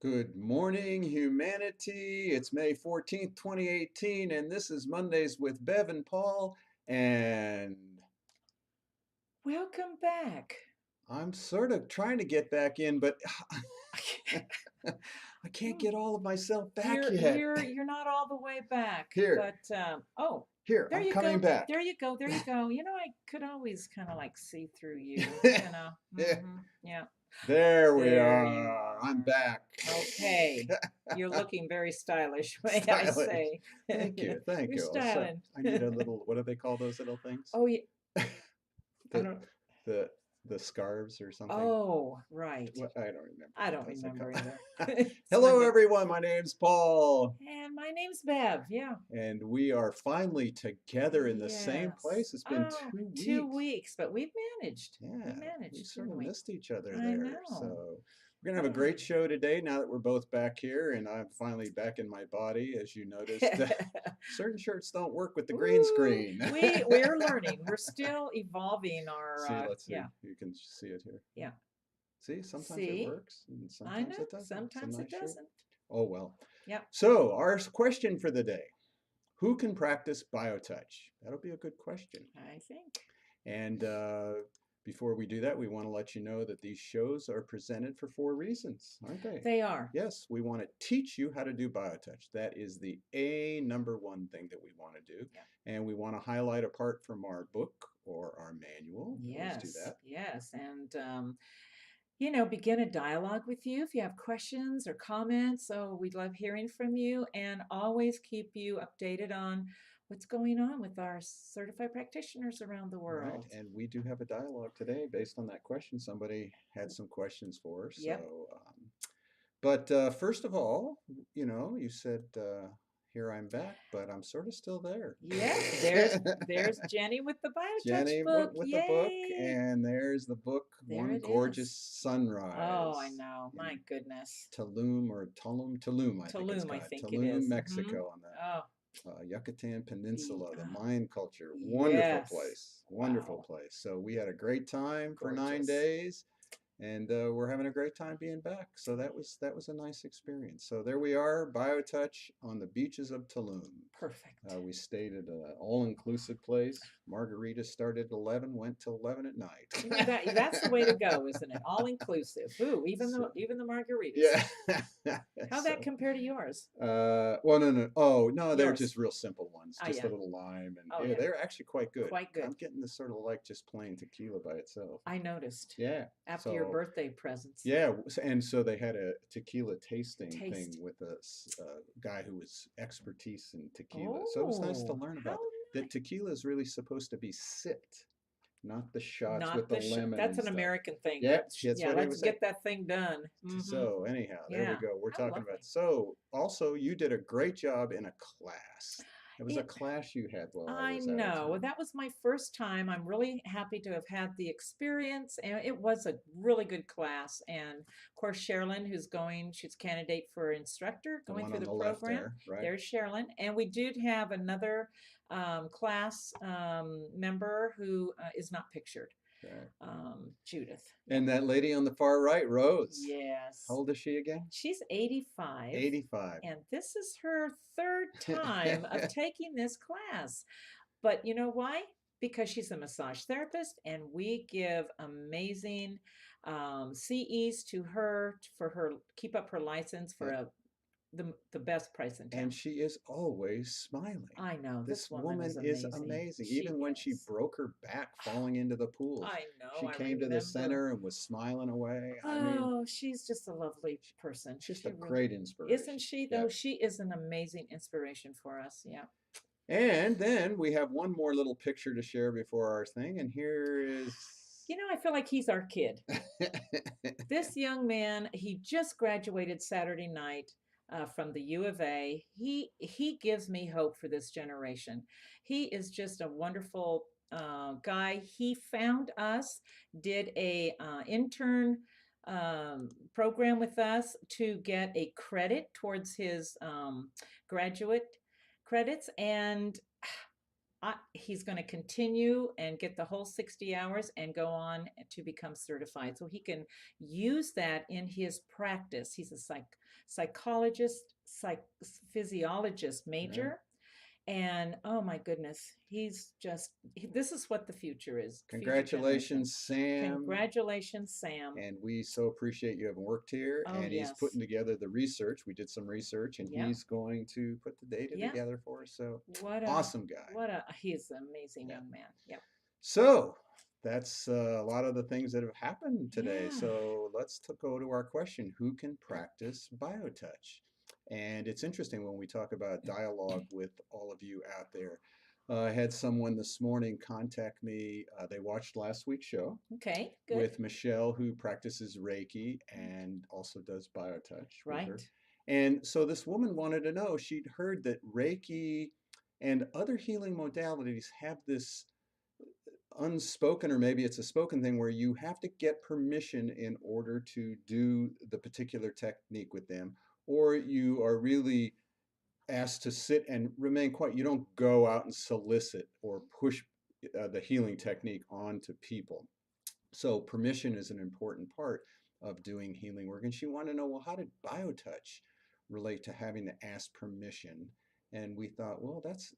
Good morning, humanity. It's May 14th, 2018, and this is Mondays with Bev and Paul. And Welcome back. I'm sort of trying to get back in, but I can't Hmm, get all of myself back You're yet. you're you're not all the way back, Here, but oh, here, there I'm you coming go. back. There you go. There you go. I could always kind of like see through you, Yeah, Yeah. there we There you are. I'm are. back. Okay. You're looking very stylish, may I Stylish. say. Thank you, thank You're you. So styling. I need a little, what do they call those little things? Oh, yeah. I The don't. the the scarves or something? Oh, right. What I don't remember I what don't those are remember either. called. It's Hello, Monday. everyone. My name's Paul, And my name's Bev. Yeah. and we are finally together in the same Yes. place. It's been Oh, two 2 weeks. weeks, but we've managed. We Yeah, we managed, sort didn't of we? missed each other I there. know. So we're gonna have a great Hey. show today now that we're both back here, and I'm finally back in my body. As you noticed, certain shirts don't work with the green Ooh, screen. we're learning. We're still evolving our See, let's see. yeah, You can see it here. yeah. See, sometimes it See? works and I sometimes know. it doesn't. It's a Sometimes it nice shirt. doesn't. Oh well. Yep. So, our question for the day: who can practice biotouch? That'll be a good question. I think. And before we do that, we want to let you know that these shows are presented for four reasons, aren't they? They are. Yes, we want to teach you how to do biotouch. That is the number one thing that we want to do. Yeah. And we want to highlight a part from our book or our manual. We always do Yes. that. Yes. And begin a dialogue with you if you have questions or comments. So we'd love hearing from you and always keep you updated on what's going on with our certified practitioners around the Right. world. And we do have a dialogue today based on that question. Somebody had some questions for us. Yep. But first of all, you said, here I'm back, but I'm sort of still there. Yep. There's Jenny with the BioTouch Jenny book. with the book, Yay. and there's the book, There One it Gorgeous is. Oh, I Sunrise know. My in goodness. Tulum, I think it's Tulum, I called. think it Tulum, is. Mm-hmm. Mexico, on the Oh, Yucatan Peninsula, the Mayan culture. Wonderful yes. place. Wonderful Wow. place. So we had a great time for nine Gorgeous. days, and we're having a great time being back. So that was a nice experience. So there we are, BioTouch on the beaches of Tulum. Perfect. We stayed at an all-inclusive place. Margaritas started at 11, went till 11 at That's the way to night. go, isn't it? All inclusive. Ooh, even So, the margaritas. yeah. How'd that So, compare to yours? well, no, no. Oh, no, they were Yours. just real simple ones, Oh just a yeah. little lime, and Oh yeah, yeah. they were actually quite good. Quite good. I'm getting this sort of like just plain tequila by itself. I noticed Yeah. after your So, birthday presents. yeah, and so they had a tequila tasting thing Taste. with a guy who was expertise in tequila. So it was nice to Oh, learn how about that nice. tequila is really supposed to be sipped, not the shots with Not the the lemon That's and an stuff. American thing. Yeah, that's Yeah, what he let's was saying. get that thing done. So anyhow, there we Yeah. go. We're How talking about. lovely. So also, you did a great job in a class. It was a It class you had while I I was out of know. Well, town. that was my first time. I'm really happy to have had the experience, and it was a really good class. And of course, Sherilyn, she's candidate for instructor The going one through on the the left program. there, right? There's Sherilyn. And we did have another class member who is not pictured, Right. Judith. Yeah. And that lady on the far right, Rose. How Yes. old is she again? She's 85, 85. and this is her third time of taking this class. But you know why? Because she's a massage therapist, and we give amazing CEs to her for her keep up her license for Yeah. the best price in And town. she is always smiling. I know This this woman woman is is amazing. amazing. She Even when she is. broke her back falling into the pool, I know. she I came to the remember. center and was smiling away. I mean, Oh, she's just a lovely person. just a She really great isn't inspiration. she Yeah. though? She is an amazing inspiration for us. Yeah. And then we have one more little picture to share before our thing, and here is. I feel like he's our kid. This young man, he just graduated Saturday night from the U of A. He gives me hope for this generation. He is just a wonderful guy. He found us, did a intern program with us to get a credit towards his graduate credits, and he's going to continue and get the whole 60 hours and go on to become certified. So he can use that in his practice. He's a psychologist, physiologist Right. major. And oh my goodness, this is what the future is, future generation. Congratulations, Sam. Congratulations, Sam. And we so appreciate you having worked here. Oh, And he's yes. putting together the research. We did some research, and Yeah. he's going to put the data Yeah. together for us. So What a, awesome guy. he's an amazing Yeah. young man. Yep. So that's a lot of the things that have happened today. Yeah. So let's go to our question: who can practice biotouch? And it's interesting when we talk about dialogue with all of you out there. I had someone this morning contact me. They watched last week's show Okay, good. with Michelle, who practices Reiki and also does biotouch with her. Right. And so this woman wanted to know, she'd heard that Reiki and other healing modalities have this unspoken, or maybe it's a spoken thing, where you have to get permission in order to do the particular technique with them, or you are really asked to sit and remain quiet. You don't go out and solicit or push the healing technique onto people. So permission is an important part of doing healing work. And she wanted to know, well, how did biotouch relate to having to ask permission? And we thought, well, that's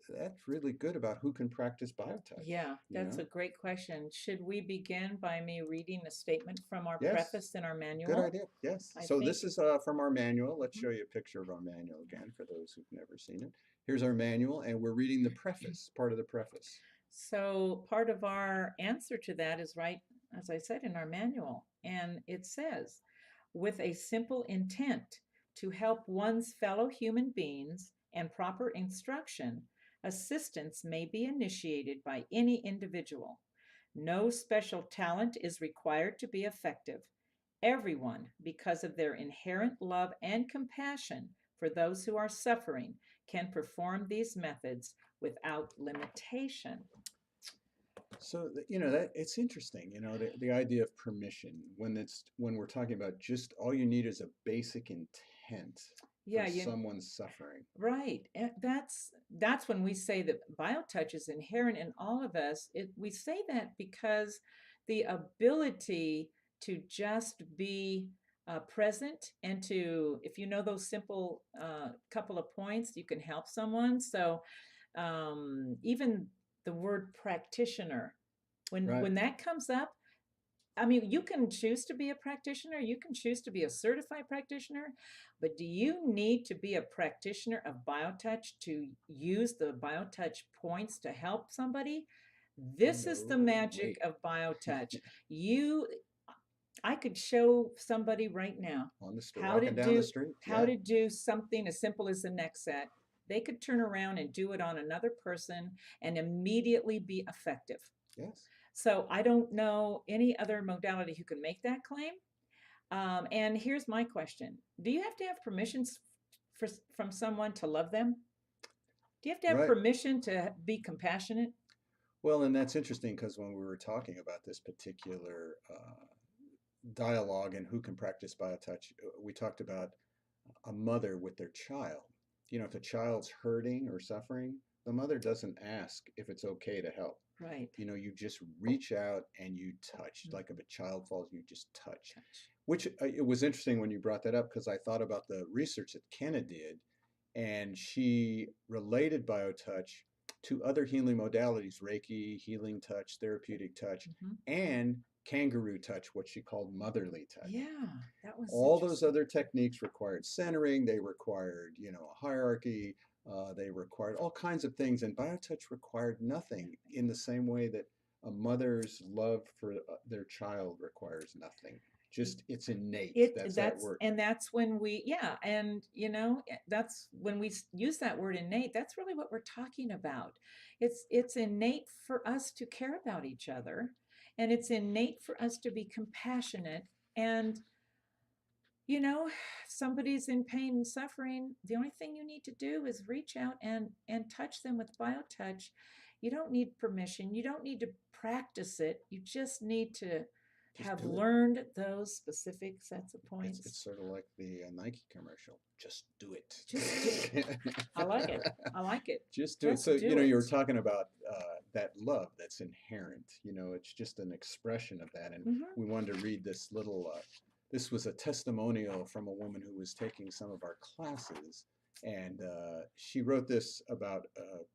really good about who can practice biotouch, Yeah, you that's a know? great question. Should we begin by me reading a statement from our Yes, preface in our good manual? idea. Yes. I So think. this is from our manual. Let's Mhm. show you a picture of our manual again for those who've never seen it. Here's our manual, and we're reading the preface, part of the preface. So part of our answer to that is right, as I said, in our manual. And it says, with a simple intent to help one's fellow human beings and proper instruction, assistance may be initiated by any individual. No special talent is required to be effective. Everyone, because of their inherent love and compassion for those who are suffering, can perform these methods without limitation. So that it's interesting, the idea of permission when we're talking about just all you need is a basic intent for Yeah, someone's suffering. right. And that's when we say that biotouch is inherent in all of us. We say that because the ability to just be present and to, if you know those simple couple of points, you can help someone. So even the word practitioner, Right. when that comes up, I mean, you can choose to be a practitioner, you can choose to be a certified practitioner, but do you need to be a practitioner of biotouch to use the biotouch points to help somebody? This is the No magic way. of biotouch. You I could show somebody right now On the street, how to walking down the do street. how Yeah. to do something as simple as the neck set. They could turn around and do it on another person and immediately be effective. Yes. So I don't know any other modality who can make that claim. And here's my question: do you have to have permissions from someone to love them? Do you have to have Right. permission to be compassionate? Well, and that's interesting because when we were talking about this particular dialogue and who can practice biotouch, we talked about a mother with their child. If a child's hurting or suffering, the mother doesn't ask if it's okay to help. Right. You just reach out and you touch. Mm. Like if a child falls, you just touch. Touch. Which it was interesting when you brought that up because I thought about the research that Kenna did, and she related biotouch to other healing modalities: Reiki, healing touch, therapeutic touch, Hmm. and kangaroo touch, what she called motherly touch. Yeah, that was All those interesting. other techniques required centering, they required, a hierarchy, they required all kinds of things, and biotouch required nothing in the same way that a mother's love for their child requires nothing. Just it's innate. That's that word. That's when we, yeah, and that's when we use that word innate. That's really what we're talking about. It's innate for us to care about each other, and it's innate for us to be compassionate. And you know, somebody's in pain and suffering, the only thing you need to do is reach out and touch them with biotouch. You don't need permission. You don't need to practice it. You just need to Just have do it. learned those specific sets of It's points. sort of like the Nike commercial. Just do Just do it. it. I like it. I like it. Just do it. So, Just do you were it. talking about that love that's inherent. It's just an expression of that. And Hmm. we wanted to read this little, this was a testimonial from a woman who was taking some of our classes. And she wrote this about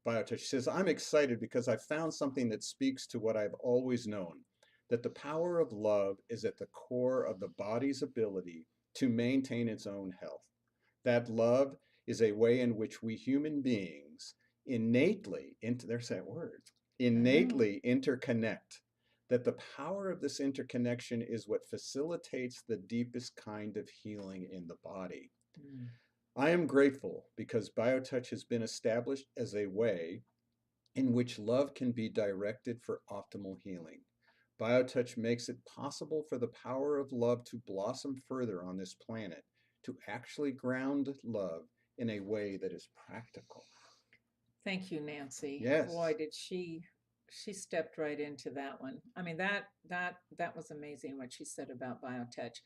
biotouch. She says, I'm excited because I found something that speaks to what I've always known, that the power of love is at the core of the body's ability to maintain its own health. That love is a way in which we human beings innately, there's that word, I know. innately interconnect. That the power of this interconnection is what facilitates the deepest kind of healing in the body. Mm. I am grateful because BioTouch has been established as a way in which love can be directed for optimal healing. BioTouch makes it possible for the power of love to blossom further on this planet, to actually ground love in a way that is practical. Thank you, Nancy. Boy, Yes. did she stepped right into that one. I mean, that was amazing what she said about BioTouch.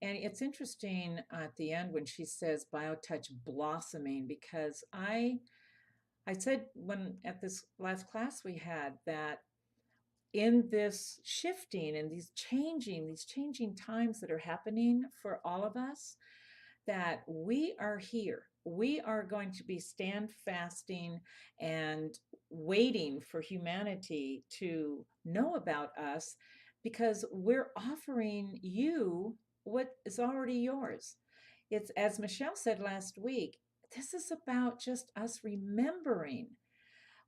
And it's interesting at the end when she says BioTouch blossoming, because I said when at this last class we had that in this shifting and these changing times that are happening for all of us, that we are here. We are going to be stand fasting and waiting for humanity to know about us, because we're offering you what is already yours. It's, as Michelle said last week, this is about just us remembering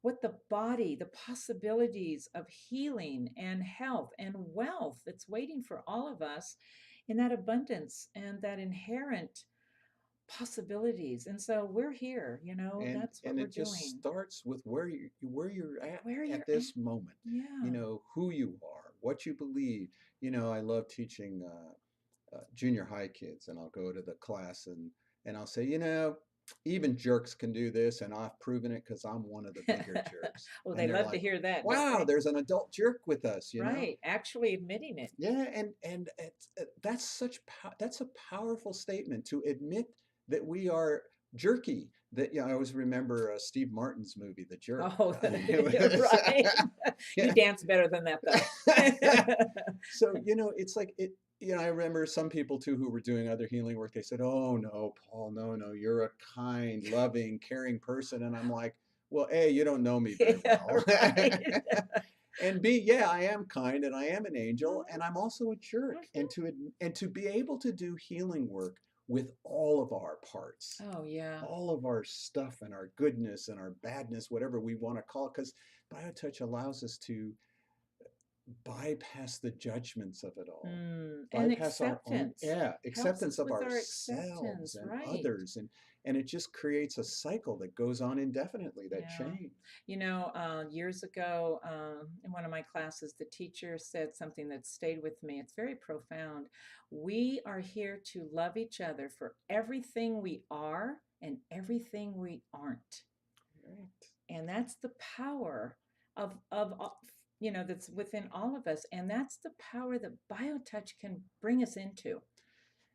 what the body, the possibilities of healing and health and wealth that's waiting for all of us in that abundance and that inherent possibilities. And so we're here, and that's what and we're it just doing. starts with where you're Where at you're at. this moment. Yeah. Who you are, what you believe. I love teaching junior high kids, and I'll go to the class, and I'll say, even jerks can do this, and I've proven it because I'm one of the bigger jerks. Oh, And they they're love to like, hear that, don't wow, they? there's an adult jerk with us. Right. Actually admitting it. Yeah, and that's a powerful statement to admit that we are jerky. That I always remember Steve Martin's movie, The Jerk. Oh, It was, right. You yeah. dance better than that, though. So, it's like it. I remember some people too who were doing other healing work. They said, "Oh no, Paul, no, no, you're a kind, loving, caring person." And I'm like, "Well, A, you don't know me very Yeah, well." right. And B, yeah, I am kind and I am an angel Mhm, and I'm also a jerk. mhm. And to be able to do healing work with all of our parts, Oh, yeah. all of our stuff and our goodness and our badness, whatever we want to call it, because BioTouch allows us to bypass the judgments of it all, And bypass our own, acceptance. Helps acceptance us of with our ourselves acceptance, and right. others. And it just creates a cycle that goes on indefinitely, that Yeah. chain. Years ago, in one of my classes, the teacher said something that stayed with me. It's very profound. We are here to love each other for everything we are and everything we aren't. Right. And that's the power that's within all of us. And that's the power that BioTouch can bring us into.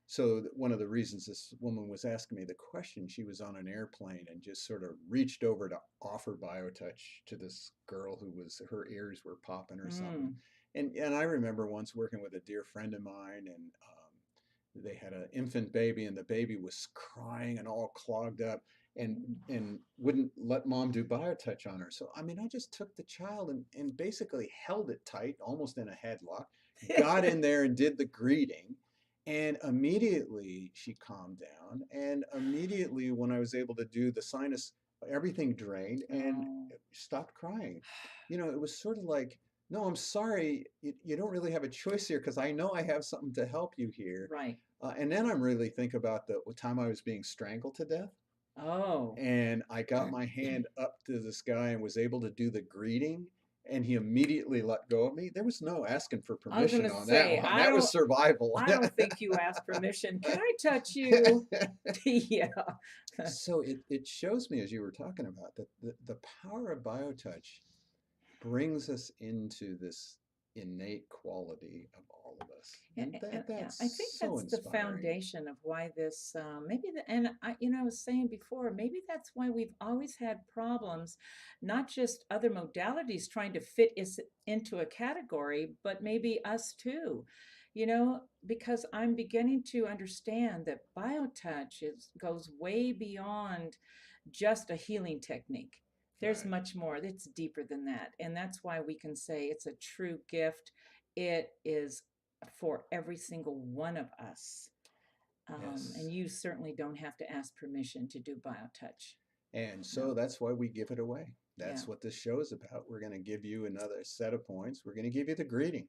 So one of the reasons this woman was asking me the question, she was on an airplane and just sort of reached over to offer BioTouch to this girl who was, her ears were popping or something. Mm. And I remember once working with a dear friend of mine, and they had an infant baby, and the baby was crying and all clogged up, and wouldn't let mom do BioTouch on her. So I mean, I just took the child and basically held it tight, almost in a headlock, got in there and did the greeting, and immediately she calmed down. And immediately when I was able to do the sinus, everything drained and Oh, stopped crying. It was sort of like, no, I'm sorry, you don't really have a choice here because I know I have something to help you here. right. And then I'm really think about the time I was being strangled to death. Oh, And I got my hand up to this guy and was able to do the greeting. And he immediately let go of me. There was no asking for I was permission gonna on that say, one. That was survival. I don't think you asked permission. Can I touch you? Yeah. So it shows me, as you were talking about, that the power of BioTouch brings us into this innate quality of all of us. And, And yeah, that's I think so that's the inspiring. foundation of why this maybe and I was saying before, maybe that's why we've always had problems, not just other modalities trying to fit us into a category, but maybe us too. Because I'm beginning to understand that biotouch goes way beyond just a healing technique. There's Right. much more. It's deeper than that, and that's why we can say it's a true gift. It is for every single one of us. And Yes. you certainly don't have to ask permission to do BioTouch. And so No. that's why we give it away. Yeah. That's what this show is about. We're going to give you another set of points. We're going to give you the greeting.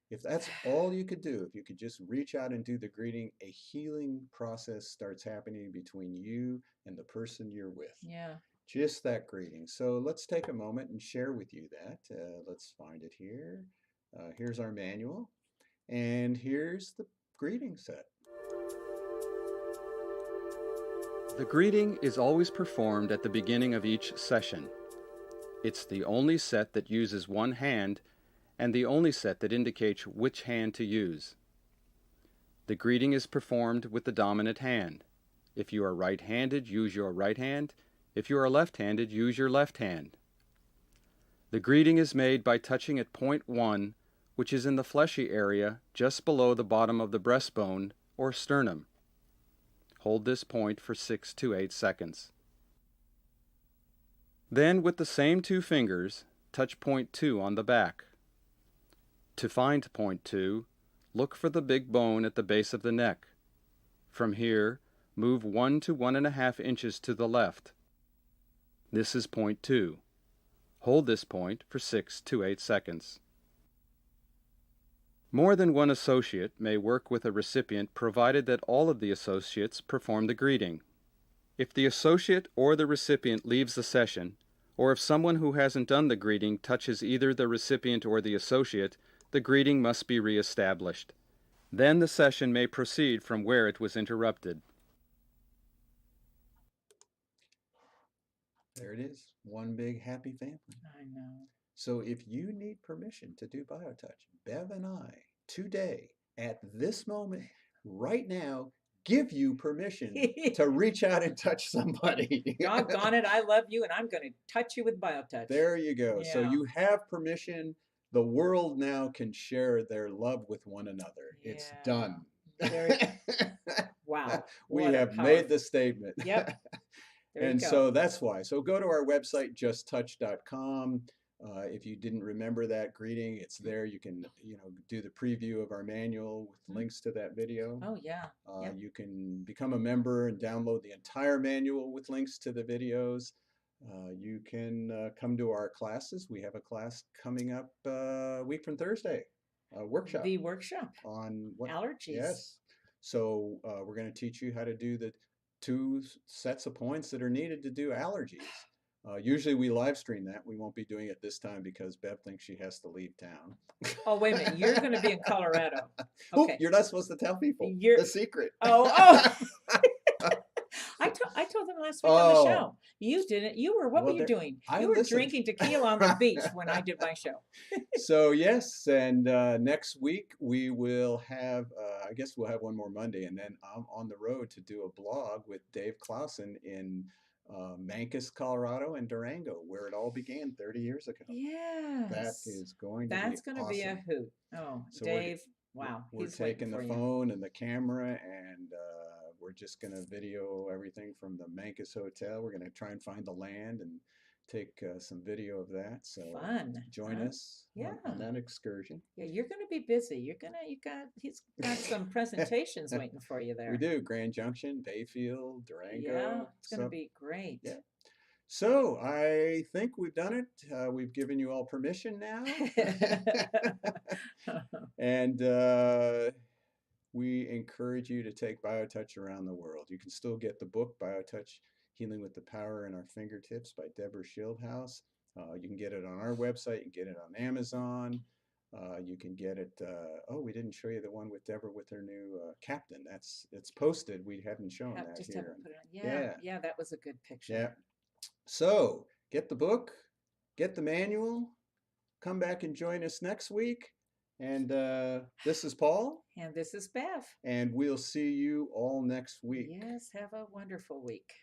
If that's all you could do, if you could just reach out and do the greeting, a healing process starts happening between you and the person you're with. Yeah. Just that greeting. So let's take a moment and share with you that. Let's find it here. Here's our manual, and here's the greeting set. The greeting is always performed at the beginning of each session. It's the only set that uses one hand and the only set that indicates which hand to use. The greeting is performed with the dominant hand. If you are right-handed, use your right hand. If you are left-handed, use your left hand. The greeting is made by touching at point 1, which is in the fleshy area just below the bottom of the breastbone or sternum. Hold this point for 6 to 8 seconds. Then, with the same 2 fingers, touch point 2 on the back. To find point 2, look for the big bone at the base of the neck. From here, move 1 to 1.5 inches to the left. This is point 2. Hold this point for 6 to 8 seconds. More than one associate may work with a recipient provided that all of the associates perform the greeting. If the associate or the recipient leaves the session, or if someone who hasn't done the greeting touches either the recipient or the associate, the greeting must be reestablished. Then the session may proceed from where it was interrupted. There it is. One big happy family. I know. So if you need permission to do BioTouch, Bev and I today, at this moment, right now, give you permission to reach out and touch somebody. Doggone it, I love you, and I'm going to touch you with BioTouch. There you go. So Yeah. you have permission. The world now can share their love with one another. It's Yeah. done. Wow. We What a have made powerful- the statement. Yep. There you And go. so that's why. So go to our website, justtouch.com. If you didn't remember that greeting, it's there. You can, do the preview of our manual with links to that video. Oh, yeah. Yep. You can become a member and download the entire manual with links to the videos. You can come to our classes. We have a class coming up a week from Thursday, a workshop. The workshop. On what? Allergies. Yes. So we're going to teach you how to do the 2 sets of points that are needed to do allergies. Usually we live stream that. We won't be doing it this time because Bev thinks she has to leave town. Oh, wait a minute. You're going to be in Colorado. Okay. Okay. You're not supposed to tell people. You're the secret. Oh. I told them last week on the show. You didn't. You were, what Well, were you doing? I You were listened. drinking tequila on the beach when I did my show. So yes, and next week we will have, I guess we'll have one more Monday, and then I'm on the road to do a blog with Dave Clausen in Mancos, Colorado, and Durango, where it all began 30 years ago. Yes. That is going to That's be going to awesome. be a hoot. Oh, So Dave, wow. We're He's waiting taking the for you. phone and the camera, and we're just going to video everything from the Mancos Hotel. We're going to try and find the land and take some video of that. So Fun. join us on that excursion. Yeah, you're going to be busy. He's got some presentations waiting for you there. We do. Grand Junction, Bayfield, Durango. Yeah, it's going to be great. Yeah. So I think we've done it. We've given you all permission now. And we encourage you to take BioTouch around the world. You can still get the book, BioTouch, Healing with the Power in Our Fingertips by Deborah Schildhaus. You can get it on our website. You can get it on Amazon. You can get it. We didn't show you the one with Deborah with her new captain. It's posted. We haven't shown that just here. haven't put it on. Yeah, that was a good picture. Yeah. So get the book, get the manual, come back and join us next week. And this is Paul, And this is Bev. and we'll see you all next week. Yes, have a wonderful week.